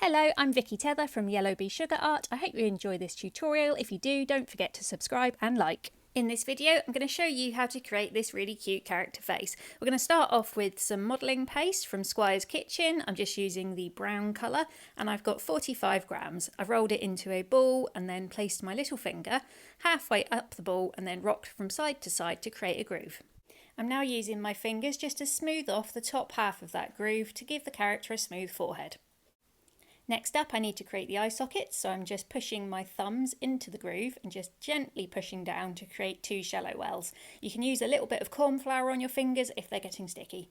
Hello, I'm Vicky Tether from Yellow Bee Sugar Art. I hope you enjoy this tutorial. If you do, don't forget to subscribe and like. In this video, I'm going to show you how to create this really cute character face. We're going to start off with some modelling paste from Squire's Kitchen. I'm just using the brown colour and I've got 45 grams. I've rolled it into a ball and then placed my little finger halfway up the ball and then rocked from side to side to create a groove. I'm now using my fingers just to smooth off the top half of that groove to give the character a smooth forehead. Next up, I need to create the eye sockets, so I'm just pushing my thumbs into the groove and just gently pushing down to create two shallow wells. You can use a little bit of corn flour on your fingers if they're getting sticky.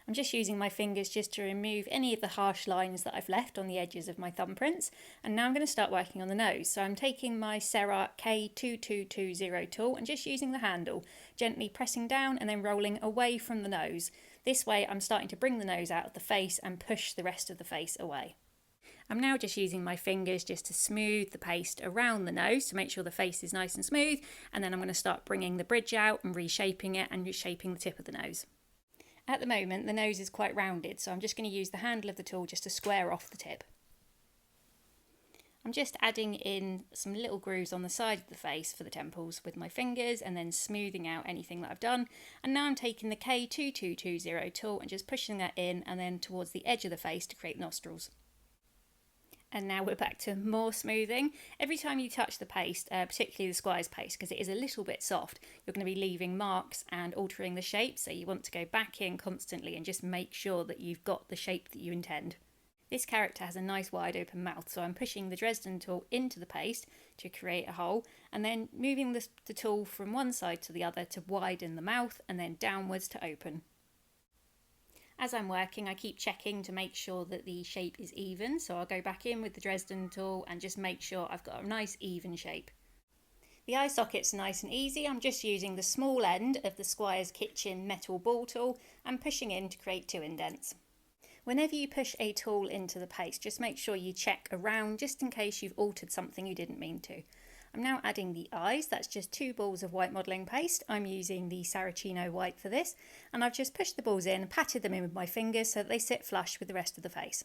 I'm just using my fingers just to remove any of the harsh lines that I've left on the edges of my thumbprints, and now I'm going to start working on the nose. So I'm taking my Serra K2220 tool and just using the handle, gently pressing down and then rolling away from the nose. This way I'm starting to bring the nose out of the face and push the rest of the face away. I'm now just using my fingers just to smooth the paste around the nose to make sure the face is nice and smooth, and then I'm going to start bringing the bridge out and reshaping it and reshaping the tip of the nose. At the moment the nose is quite rounded, so I'm just going to use the handle of the tool just to square off the tip. I'm just adding in some little grooves on the side of the face for the temples with my fingers and then smoothing out anything that I've done. And now I'm taking the K2220 tool and just pushing that in and then towards the edge of the face to create nostrils. And now we're back to more smoothing. Every time you touch the paste, particularly the Squire's paste, because it is a little bit soft, you're going to be leaving marks and altering the shape. So you want to go back in constantly and just make sure that you've got the shape that you intend. This character has a nice wide open mouth, so I'm pushing the Dresden tool into the paste to create a hole and then moving the tool from one side to the other to widen the mouth and then downwards to open. As I'm working, I keep checking to make sure that the shape is even, so I'll go back in with the Dresden tool and just make sure I've got a nice even shape. The eye socket's nice and easy. I'm just using the small end of the Squire's Kitchen metal ball tool and pushing in to create two indents. Whenever you push a tool into the paste, just make sure you check around just in case you've altered something you didn't mean to. I'm now adding the eyes. That's just two balls of white modelling paste. I'm using the Saracino white for this, and I've just pushed the balls in and patted them in with my fingers so that they sit flush with the rest of the face.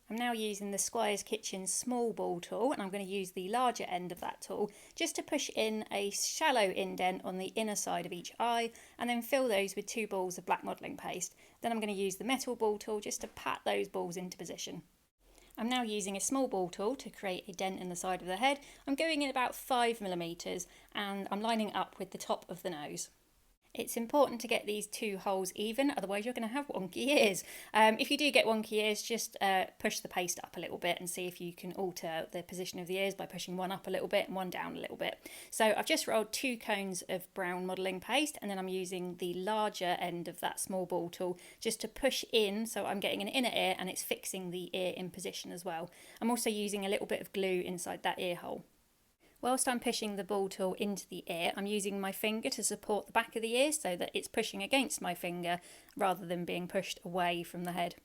I'm now using the Squire's Kitchen small ball tool, and I'm going to use the larger end of that tool just to push in a shallow indent on the inner side of each eye and then fill those with two balls of black modelling paste. Then I'm going to use the metal ball tool just to pat those balls into position. I'm now using a small ball tool to create a dent in the side of the head. I'm going in about 5mm and I'm lining up with the top of the nose. It's important to get these two holes even, otherwise you're going to have wonky ears. If you do get wonky ears, just push the paste up a little bit and see if you can alter the position of the ears by pushing one up a little bit and one down a little bit. So I've just rolled two cones of brown modelling paste and then I'm using the larger end of that small ball tool just to push in, so I'm getting an inner ear and it's fixing the ear in position as well. I'm also using a little bit of glue inside that ear hole. Whilst I'm pushing the ball tool into the ear, I'm using my finger to support the back of the ear so that it's pushing against my finger rather than being pushed away from the head.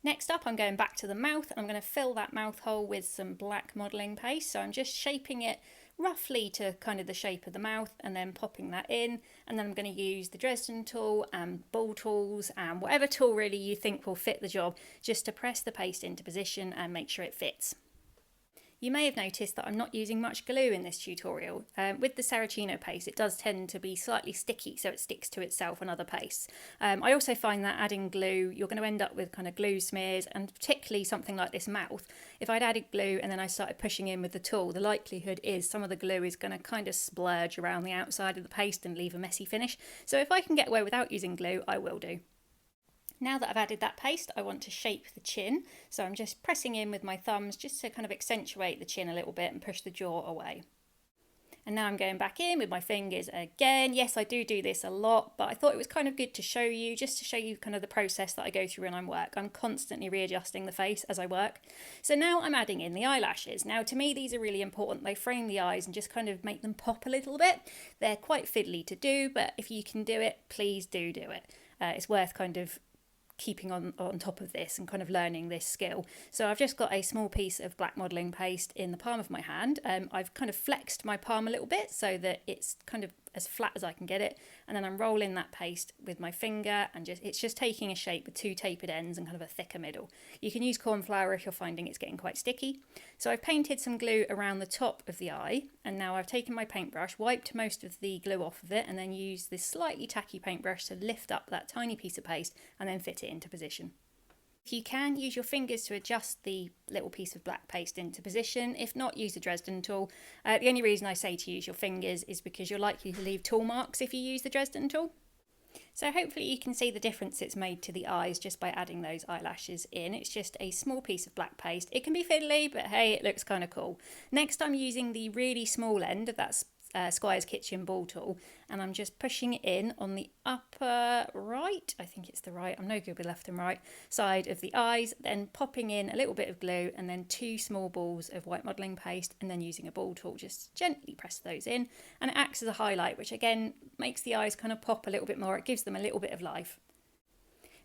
Next up, I'm going back to the mouth and I'm going to fill that mouth hole with some black modelling paste. So I'm just shaping it roughly to kind of the shape of the mouth and then popping that in, and then I'm going to use the Dresden tool and ball tools and whatever tool really you think will fit the job just to press the paste into position and make sure it fits. You may have noticed that I'm not using much glue in this tutorial. With the Saracino paste it does tend to be slightly sticky, so it sticks to itself and other pastes. I also find that adding glue, you're going to end up with kind of glue smears, and particularly something like this mouth. If I'd added glue and then I started pushing in with the tool, the likelihood is some of the glue is going to kind of splurge around the outside of the paste and leave a messy finish. So if I can get away without using glue, I will do. Now that I've added that paste, I want to shape the chin, so I'm just pressing in with my thumbs just to kind of accentuate the chin a little bit and push the jaw away. And now I'm going back in with my fingers again. Yes, I do this a lot, but I thought it was kind of good to show you, just to show you kind of the process that I go through when I work. I'm constantly readjusting the face as I work. So now I'm adding in the eyelashes. Now to me these are really important. They frame the eyes and just kind of make them pop a little bit. They're quite fiddly to do, but if you can do it, please do it. It's worth kind of keeping on top of this and kind of learning this skill. So I've just got a small piece of black modelling paste in the palm of my hand. I've kind of flexed my palm a little bit so that it's kind of as flat as I can get it, and then I'm rolling that paste with my finger, and it's just taking a shape with two tapered ends and kind of a thicker middle. You can use corn flour if you're finding it's getting quite sticky. So I've painted some glue around the top of the eye, and now I've taken my paintbrush, wiped most of the glue off of it, and then used this slightly tacky paintbrush to lift up that tiny piece of paste and then fit it into position. If you can, use your fingers to adjust the little piece of black paste into position. If not, use the Dresden tool. The only reason I say to use your fingers is because you're likely to leave tool marks if you use the Dresden tool. So hopefully you can see the difference it's made to the eyes just by adding those eyelashes in. It's just a small piece of black paste. It can be fiddly, but hey, it looks kind of cool. Next, I'm using the really small end of that Squire's Kitchen ball tool, and I'm just pushing it in on the upper right, I think it's the right, I'm no good with left and right, side of the eyes, then popping in a little bit of glue and then 2 small balls of white modelling paste, and then using a ball tool just gently press those in, and it acts as a highlight, which again makes the eyes kind of pop a little bit more. It gives them a little bit of life.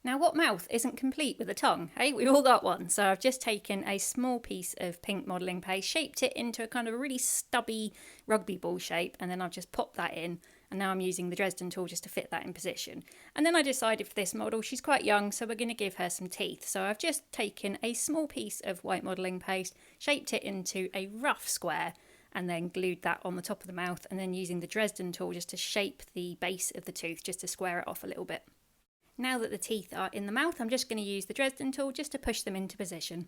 Now, what mouth isn't complete with a tongue? Hey, we've all got one. So I've just taken a small piece of pink modelling paste, shaped it into a kind of a really stubby rugby ball shape, and then I've just popped that in. And now I'm using the Dresden tool just to fit that in position. And then I decided for this model, she's quite young, so we're going to give her some teeth. So I've just taken a small piece of white modelling paste, shaped it into a rough square, and then glued that on the top of the mouth, and then using the Dresden tool just to shape the base of the tooth, just to square it off a little bit. Now that the teeth are in the mouth, I'm just going to use the Dresden tool just to push them into position.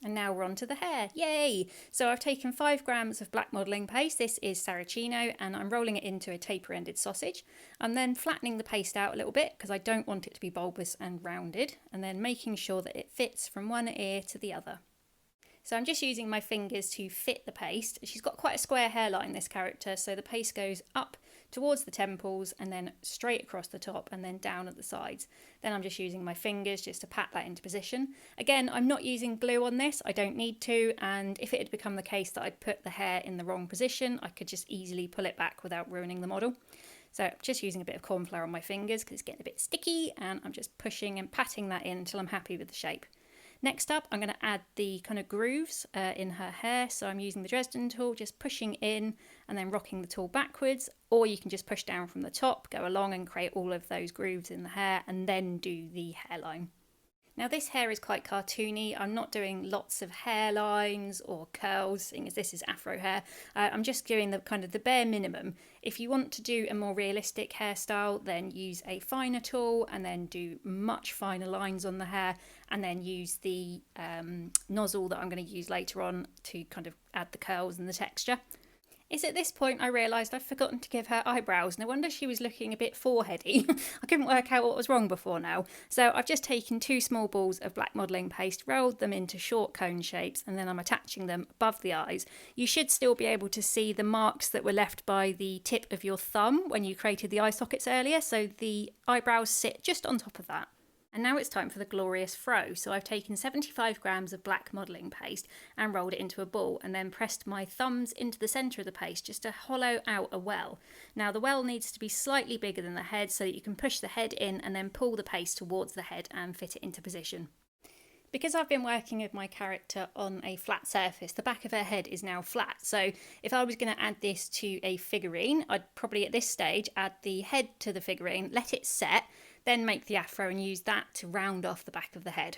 And now we're on to the hair. Yay! So I've taken 5 grams of black modelling paste. This is Saracino, and I'm rolling it into a taper-ended sausage. I'm then flattening the paste out a little bit because I don't want it to be bulbous and rounded, and then making sure that it fits from one ear to the other. So I'm just using my fingers to fit the paste. She's got quite a square hairline, this character, so the paste goes up towards the temples and then straight across the top and then down at the sides. Then I'm just using my fingers just to pat that into position. Again, I'm not using glue on this, I don't need to, and if it had become the case that I'd put the hair in the wrong position, I could just easily pull it back without ruining the model. So I'm just using a bit of corn flour on my fingers because it's getting a bit sticky, and I'm just pushing and patting that in until I'm happy with the shape. Next up, I'm going to add the kind of grooves in her hair. So I'm using the Dresden tool, just pushing in and then rocking the tool backwards, or you can just push down from the top, go along and create all of those grooves in the hair and then do the hairline. Now this hair is quite cartoony. I'm not doing lots of hairlines or curls, seeing as this is afro hair. I'm just doing the kind of the bare minimum. If you want to do a more realistic hairstyle, then use a finer tool and then do much finer lines on the hair, and then use the nozzle that I'm going to use later on to kind of add the curls and the texture. It's at this point I realised I've forgotten to give her eyebrows. No wonder she was looking a bit foreheady. I couldn't work out what was wrong before now. So I've just taken 2 small balls of black modelling paste, rolled them into short cone shapes, and then I'm attaching them above the eyes. You should still be able to see the marks that were left by the tip of your thumb when you created the eye sockets earlier, so the eyebrows sit just on top of that. And now it's time for the glorious fro. So I've taken 75 grams of black modelling paste and rolled it into a ball, and then pressed my thumbs into the centre of the paste just to hollow out a well. Now the well needs to be slightly bigger than the head so that you can push the head in and then pull the paste towards the head and fit it into position. Because I've been working with my character on a flat surface, the back of her head is now flat. So if I was going to add this to a figurine, I'd probably at this stage add the head to the figurine, let it set, then make the afro and use that to round off the back of the head.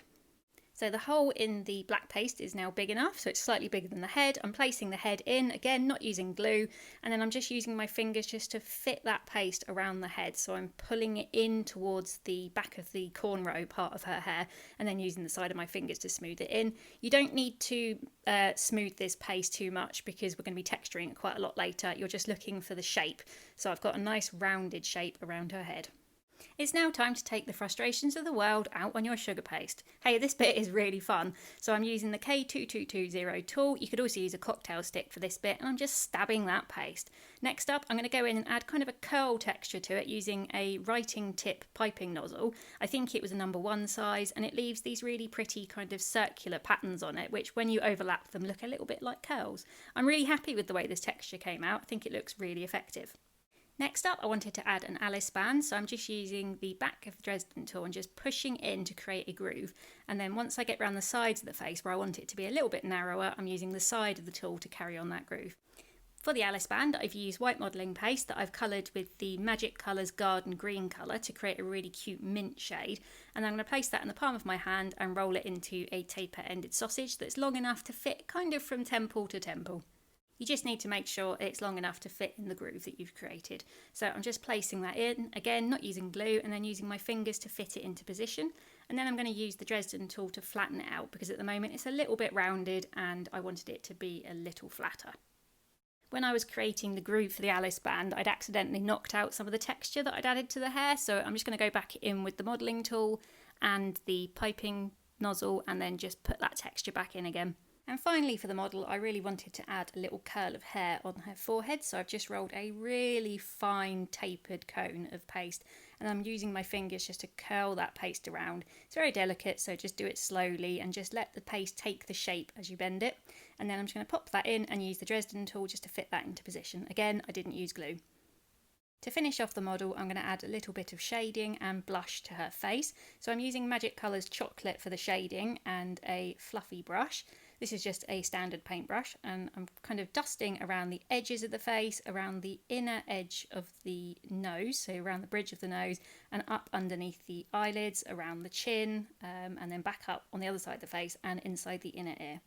So the hole in the black paste is now big enough, so it's slightly bigger than the head. I'm placing the head in, again not using glue, and then I'm just using my fingers just to fit that paste around the head. So I'm pulling it in towards the back of the cornrow part of her hair, and then using the side of my fingers to smooth it in. You don't need to smooth this paste too much because we're going to be texturing it quite a lot later. You're just looking for the shape. So I've got a nice rounded shape around her head. It's now time to take the frustrations of the world out on your sugar paste. Hey, this bit is really fun. So I'm using the K2220 tool. You could also use a cocktail stick for this bit, and I'm just stabbing that paste. Next up, I'm going to go in and add kind of a curl texture to it using a writing tip piping nozzle. I think it was a number 1 size, and it leaves these really pretty kind of circular patterns on it, which when you overlap them look a little bit like curls. I'm really happy with the way this texture came out. I think it looks really effective. Next up, I wanted to add an Alice band, so I'm just using the back of the Dresden tool and just pushing in to create a groove. And then once I get around the sides of the face where I want it to be a little bit narrower, I'm using the side of the tool to carry on that groove. For the Alice band, I've used white modelling paste that I've coloured with the Magic Colours Garden Green colour to create a really cute mint shade. And I'm going to place that in the palm of my hand and roll it into a taper-ended sausage that's long enough to fit kind of from temple to temple. You just need to make sure it's long enough to fit in the groove that you've created. So I'm just placing that in, again, not using glue, and then using my fingers to fit it into position. And then I'm going to use the Dresden tool to flatten it out because at the moment it's a little bit rounded and I wanted it to be a little flatter. When I was creating the groove for the Alice band, I'd accidentally knocked out some of the texture that I'd added to the hair, so I'm just going to go back in with the modelling tool and the piping nozzle and then just put that texture back in again. And finally for the model, I really wanted to add a little curl of hair on her forehead, so I've just rolled a really fine tapered cone of paste and I'm using my fingers just to curl that paste around. It's very delicate, so just do it slowly and just let the paste take the shape as you bend it. And then I'm just going to pop that in and use the Dresden tool just to fit that into position. Again, I didn't use glue. To finish off the model, I'm going to add a little bit of shading and blush to her face. So I'm using Magic Colours Chocolate for the shading and a fluffy brush. This is just a standard paintbrush and I'm kind of dusting around the edges of the face, around the inner edge of the nose, so around the bridge of the nose and up underneath the eyelids, around the chin, and then back up on the other side of the face and inside the inner ear.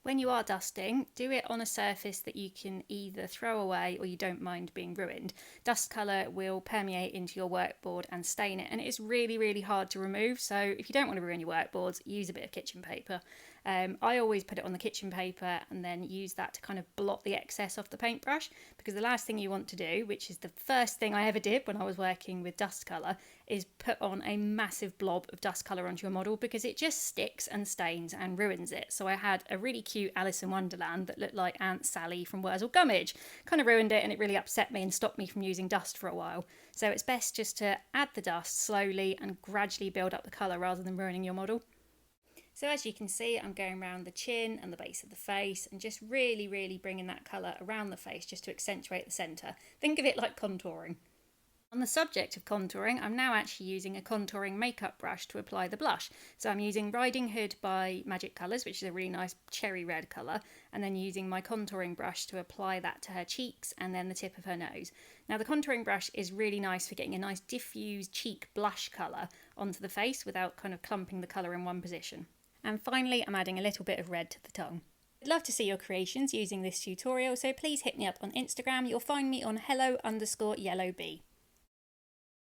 When you are dusting, do it on a surface that you can either throw away or you don't mind being ruined. Dust colour will permeate into your workboard and stain it, and it is really, really hard to remove. So if you don't want to ruin your workboards, use a bit of kitchen paper. I always put it on the kitchen paper and then use that to kind of blot the excess off the paintbrush, because the last thing you want to do, which is the first thing I ever did when I was working with dust colour, is put on a massive blob of dust colour onto your model because it just sticks and stains and ruins it. So I had a really cute Alice in Wonderland that looked like Aunt Sally from Wurzel Gummidge. Kind of ruined it and it really upset me and stopped me from using dust for a while. So it's best just to add the dust slowly and gradually build up the colour rather than ruining your model. So as you can see, I'm going around the chin and the base of the face and just really, really bringing that colour around the face just to accentuate the centre. Think of it like contouring. On the subject of contouring, I'm now actually using a contouring makeup brush to apply the blush. So I'm using Riding Hood by Magic Colours, which is a really nice cherry red colour, and then using my contouring brush to apply that to her cheeks and then the tip of her nose. Now the contouring brush is really nice for getting a nice diffused cheek blush colour onto the face without kind of clumping the colour in one position. And finally, I'm adding a little bit of red to the tongue. I'd love to see your creations using this tutorial, so please hit me up on Instagram. You'll find me on hello_yellowbee.